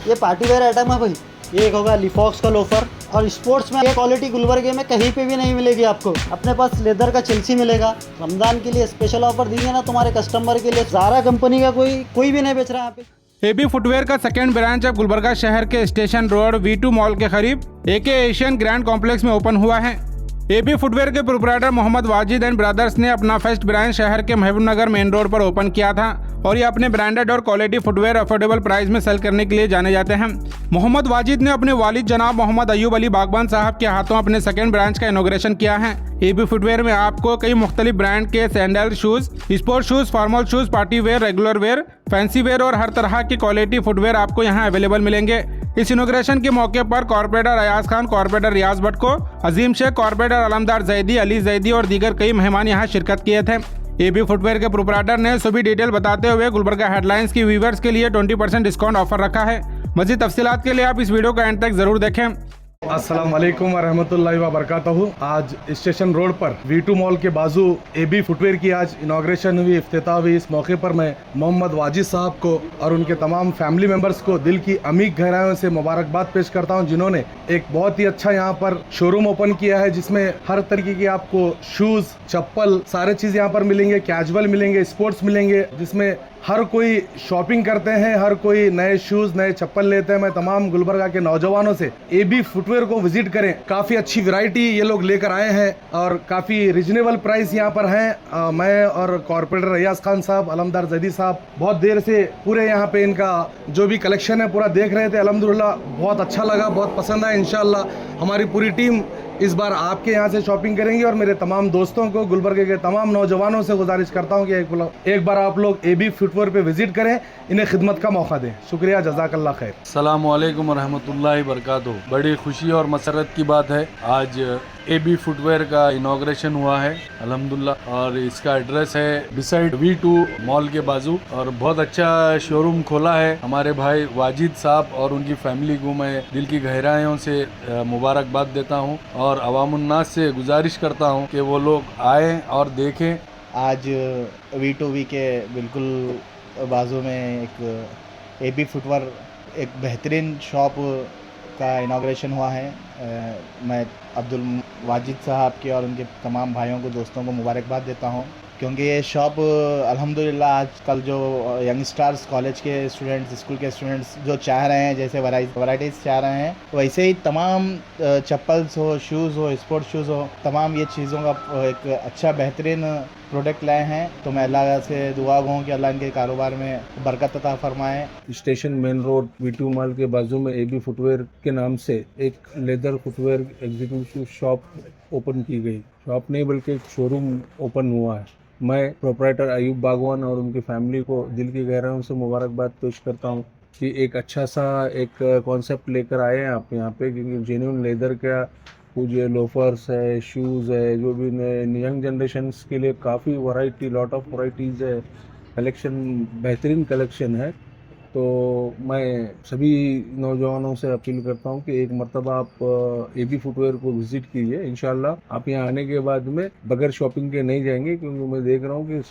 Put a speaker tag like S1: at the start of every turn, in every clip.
S1: ये party wear item है भाई। ये एक होगा लिफॉक्स का लोफर, और स्पोर्ट्स में ये क्वालिटी गुलबर्गे में कहीं पे भी नहीं मिलेगी आपको। अपने पास लेदर का चेल्सी मिलेगा। रमजान के लिए स्पेशल ऑफर देंगे ना तुम्हारे कस्टमर के लिए। ज़ारा कंपनी का कोई भी नहीं बेच रहा है यहाँ पे।
S2: एबी फुटवेयर का सेकेंड ब्रांच अब गुलबर्गा शहर के स्टेशन रोड V2 मॉल के करीब एके एशियन ग्रैंड कॉम्प्लेक्स में ओपन हुआ है। एबी फुटवेयर के proprietor Mohammed Wajid and brothers ने अपना फर्स्ट ब्रांच शहर के महबूबनगर मेन रोड पर ओपन किया था और ये अपने ब्रांडेड और क्वालिटी फुटवेयर अफोर्डेबल प्राइस में सेल करने के लिए जाने जाते हैं। मोहम्मद वाजिद ने अपने वालिद जनाब मोहम्मद अयूब अली बागबान साहब के हाथों अपने सेकेंड ब्रांच का इनॉग्रेशन किया है। एबी फुटवेयर में आपको कई मुख्तलिफ ब्रांड के sandal shoes, sport shoes, formal shoes, party wear, regular wear, fancy where और हर तरह की क्वालिटी फुटवेयर आपको यहाँ अवेलेबल मिलेंगे। इस इनॉग्रेशन के मौके पर कॉर्पोरेटर अयाज खान, कॉर्पोरेटर रियाज भट्टको, अजीम शेख, कॉर्पोरेटर अलमदार जैदी, अली जैदी और दीगर कई मेहमान यहाँ शिरकत किए थे। एबी फुटवेयर के प्रोप्राइटर ने सभी डिटेल बताते हुए गुलबर्गा हेडलाइंस की व्यूवर्स के लिए 20% डिस्काउंट ऑफर रखा है। मज़ीद तफसीलात के लिए आप इस वीडियो का एंड तक जरूर देखें।
S3: अस्सलाम वालेकुम वरहमतुल्लाहि वबरकातुहू। आज स्टेशन रोड पर V2 मॉल के बाजू एबी फुटवेयर की आज इनाग्रेशन हुई, इफ्तिताह हुई। इस मौके पर मैं मोहम्मद वाजिद साहब को और उनके तमाम फैमिली मेंबर्स को दिल की अमीर गहराइयों से मुबारकबाद पेश करता हूं, जिन्होंने एक बहुत ही अच्छा यहां पर शोरूम ओपन किया है, जिसमें हर तरीके की आपको शूज़, चप्पल, सारे चीज़ यहां पर मिलेंगे। कैजुअल मिलेंगे, स्पोर्ट्स मिलेंगे, जिसमें हर कोई शॉपिंग करते हैं, हर कोई नए शूज़, नए चप्पल लेते हैं। मैं तमाम गुलबर्गा के नौजवानों से एबी फुटवेयर को विजिट करें। काफ़ी अच्छी वैरायटी ये लोग लेकर आए हैं और काफ़ी रिजनेबल प्राइस यहाँ पर हैं। मैं और कॉर्पोरेटर रियाज खान साहब, अलमदार जैदी साहब बहुत देर से पूरे यहाँ पे इनका जो भी कलेक्शन है पूरा देख रहे थे। अल्हम्दुलिल्लाह बहुत अच्छा लगा, बहुत पसंद आया। इंशाल्लाह हमारी पूरी टीम इस बार आपके यहाँ से शॉपिंग करेंगे और मेरे तमाम दोस्तों को, गुलबर्गे के तमाम नौजवानों से गुजारिश करता हूँ कि एक बार आप लोग एबी फुटवेयर पे विजिट करें, इन्हें खिदमत का मौका दें। शुक्रिया, जज़ाकल्लाह खैर।
S4: अस्सलाम वालेकुम रहमतुल्लाहि वबरकातुहू। बड़ी खुशी और मसरत की बात है, आज एबी फुटवेयर का इनॉग्रेशन हुआ है अल्हम्दुलिल्लाह, और इसका एड्रेस है बिसाइड V2 मॉल के बाजू, और बहुत अच्छा शोरूम खोला है हमारे भाई वाजिद साहब और उनकी फैमिली को मैं दिल की गहराइयों से मुबारकबाद देता हूँ और अवामुन्नास से गुजारिश करता हूँ कि वो लोग आएँ और देखें।
S5: आज V2V के बिल्कुल बाजू में एक एबी फुटवेयर एक बेहतरीन शॉप का इनाग्रेशन हुआ है। मैं अब्दुल वाजिद साहब के और उनके तमाम भाइयों को, दोस्तों को मुबारकबाद देता हूं, क्योंकि ये शॉप अल्हम्दुलिल्लाह आजकल जो यंगस्टर्स, कॉलेज के स्टूडेंट्स, स्कूल के स्टूडेंट्स जो चाह रहे हैं, जैसे वैराइटीज़ चाह रहे हैं, वैसे ही तमाम चप्पल्स हो, शूज़ हो, स्पोर्ट्स शूज़ हो, तमाम ये चीज़ों का एक अच्छा बेहतरीन प्रोडक्ट लाए हैं। तो मैं अल्लाह से दुआ हूँ कि अल्लाह इनके कारोबार में बरकत अता फरमाए।
S6: Station main road V2 mall के बाजू में एबी फुटवेयर के नाम से एक leather footwear executive shop open की गई। शॉप नहीं बल्कि एक शोरूम ओपन हुआ है। मैं प्रोप्राइटर अयूब बागवान और उनकी फैमिली को दिल की गहराइयों से मुबारकबाद पेश करता हूँ कि एक अच्छा सा एक कॉन्सेप्ट लेकर आए हैं आप यहाँ पे, क्योंकि जेन्युइन लेदर का कुछ लोफर्स है, शूज़ है, जो भी यंग जनरेशन्स के लिए काफ़ी वैरायटी, लॉट ऑफ वैरायटीज़ है, कलेक्शन बेहतरीन कलेक्शन है। तो मैं सभी नौजवानों से अपील करता हूं कि एक मर्तबा आप एबी फुटवेयर को विज़िट कीजिए। इंशाल्लाह आप यहाँ आने के बाद में बगैर शॉपिंग के नहीं जाएंगे, क्योंकि मैं देख रहा हूँ कि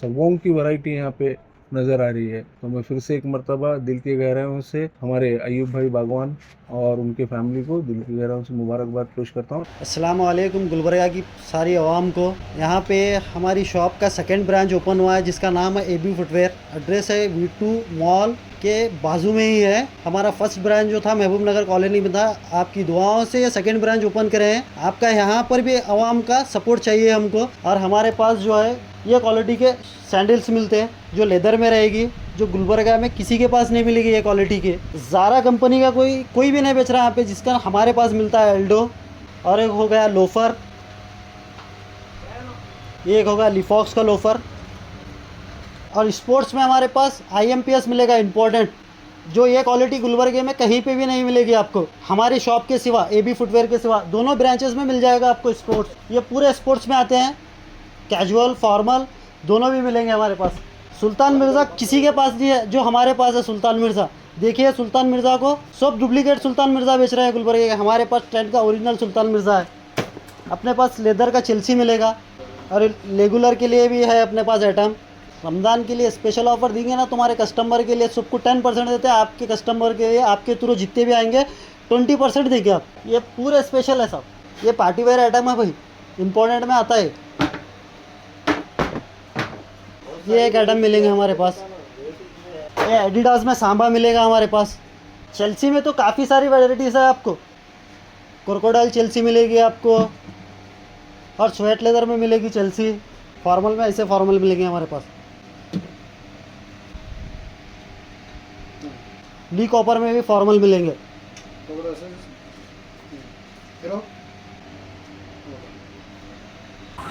S6: सबों की वैरायटी यहाँ पे नज़र आ रही है। तो मैं फिर से एक मर्तबा दिल की गहराइयों से हमारे अयूब भाई बागवान और उनके फैमिली को दिल की गहराइयों से मुबारकबाद पेश करता हूँ।
S1: अस्सलाम वालेकुम गुलबर्गा की सारी आवाम को। यहाँ पे हमारी शॉप का सेकंड ब्रांच ओपन हुआ है, जिसका नाम है एबी फुटवेयर। एड्रेस है V2 मॉल के बाजू में ही है। हमारा फर्स्ट ब्रांच जो था महबूब नगर कॉलोनी में था। आपकी दुआओं से ये सेकंड ब्रांच ओपन करे हैं। आपका यहाँ पर भी आवाम का सपोर्ट चाहिए हमको, और हमारे पास जो है ये क्वालिटी के सैंडल्स मिलते हैं जो लेदर में रहेगी, जो गुलबर्गा में किसी के पास नहीं मिलेगी ये क्वालिटी के। ज़ारा कंपनी का कोई भी नहीं बेच रहा है यहाँ पे, जिसका हमारे पास मिलता है एल्डो। और एक हो गया लोफर, ये एक होगा लिफॉक्स का लोफर। और स्पोर्ट्स में हमारे पास IMPS मिलेगा इम्पोर्टेंट, जो ये क्वालिटी गुलबर्गे में कहीं पे भी नहीं मिलेगी आपको, हमारी शॉप के सिवा, एबी फुटवेयर के सिवा। दोनों ब्रांचेस में मिल जाएगा आपको स्पोर्ट्स। ये पूरे स्पोर्ट्स में आते हैं, कैजुअल, फॉर्मल दोनों भी मिलेंगे हमारे पास। सुल्तान मिर्ज़ा किसी के पास नहीं है जो हमारे पास है। सुल्तान मिर्ज़ा देखिए, सुल्तान मिर्ज़ा को सब डुप्लीकेट सुल्तान मिर्ज़ा बेच रहे हैं गुलबर्गे के। हमारे पास ट्रेंड का ओरिजिनल सुल्तान मिर्ज़ा है। अपने पास लेदर का चेल्सी मिलेगा, और रेगुलर के लिए भी है अपने पास आइटम। रमज़ान के लिए स्पेशल ऑफर देंगे ना तुम्हारे कस्टमर के लिए, सबको 10% देते हैं, आपके कस्टमर के लिए आपके थ्रू जितने भी आएंगे 20% देंगे आप। ये पूरे स्पेशल है सब, ये पार्टी वेयर आइटम है भाई, इम्पोर्टेंट में आता है। ये एक आइटम मिलेंगे हमारे पास, ये एडिडास में सांबा मिलेगा हमारे पास। चेल्सी में तो काफ़ी सारी वैराइटीज़ है आपको, क्रोकोडाइल चेल्सी मिलेगी आपको, और स्वेट लेदर में मिलेगी चेल्सी, फॉर्मल में ऐसे फॉर्मल मिलेंगे हमारे पास। ली कॉपर में भी फॉर्मल मिलेंगे।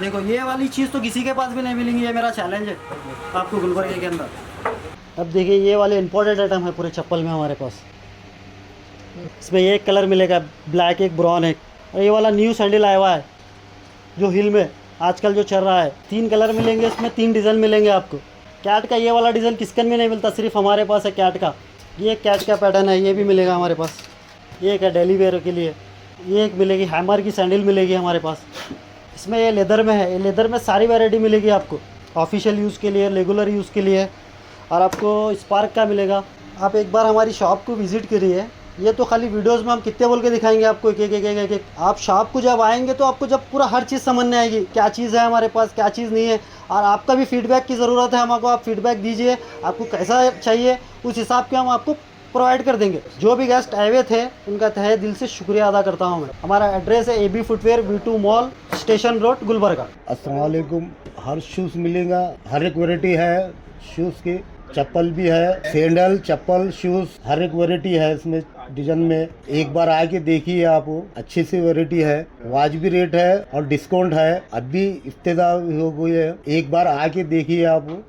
S1: देखो ये वाली चीज़ तो किसी के पास भी नहीं मिलेंगी, ये मेरा चैलेंज है आपको गुलबर्गा के अंदर। अब देखिए ये वाले इंपॉर्टेंट आइटम है पूरे चप्पल में हमारे पास। इसमें एक कलर मिलेगा, ब्लैक एक ब्राउन है, और ये वाला न्यू सैंडल आया हुआ है जो हिल में आजकल जो चल रहा है। 3 कलर मिलेंगे इसमें, 3 डिज़ाइन मिलेंगे आपको। कैट का ये वाला डिज़ाइन किसकन में नहीं मिलता, सिर्फ हमारे पास है कैट का। ये कैट का पैटर्न है, ये भी मिलेगा हमारे पास। ये एक है डेली वेयर के लिए, ये एक मिलेगी हैमर की सैंडल मिलेगी हमारे पास। इसमें ये लेदर में है, ये लेदर में सारी वैरायटी मिलेगी आपको, ऑफिशियल यूज़ के लिए, रेगुलर यूज़ के लिए, और आपको स्पार्क का मिलेगा। आप एक बार हमारी शॉप को विज़िट करिए। ये तो खाली वीडियोस में हम कितने बोल के दिखाएंगे आपको, एक एक। आप शॉप को जब आएंगे तो आपको जब पूरा हर चीज़ समझ में आएगी, क्या चीज़ है हमारे पास, क्या चीज़ नहीं है। और आपका भी फीडबैक की ज़रूरत है हमको, आप फीडबैक दीजिए, आपको कैसा चाहिए उस हिसाब के हम आपको प्रोवाइड कर देंगे। जो भी गेस्ट आए हुए थे उनका तहे दिल से शुक्रिया अदा करता हूँ मैं। हमारा एड्रेस है AB footwear V2 mall, station road, Gulbarga.
S7: अस्सलाम वालेकुम। हर शूज़ मिलेगा, हर एक वैरायटी है शूज़ की, चप्पल भी है, सैंडल, चप्पल, शूज़, हर एक वैरायटी है इसमें डिजाइन में। एक बार आके देखिए, आप अच्छी सी वैरायटी है, वाजिबी रेट है और डिस्काउंट है। अभी इफ्तिताह हो गई है, एक बार आके देखिए आप।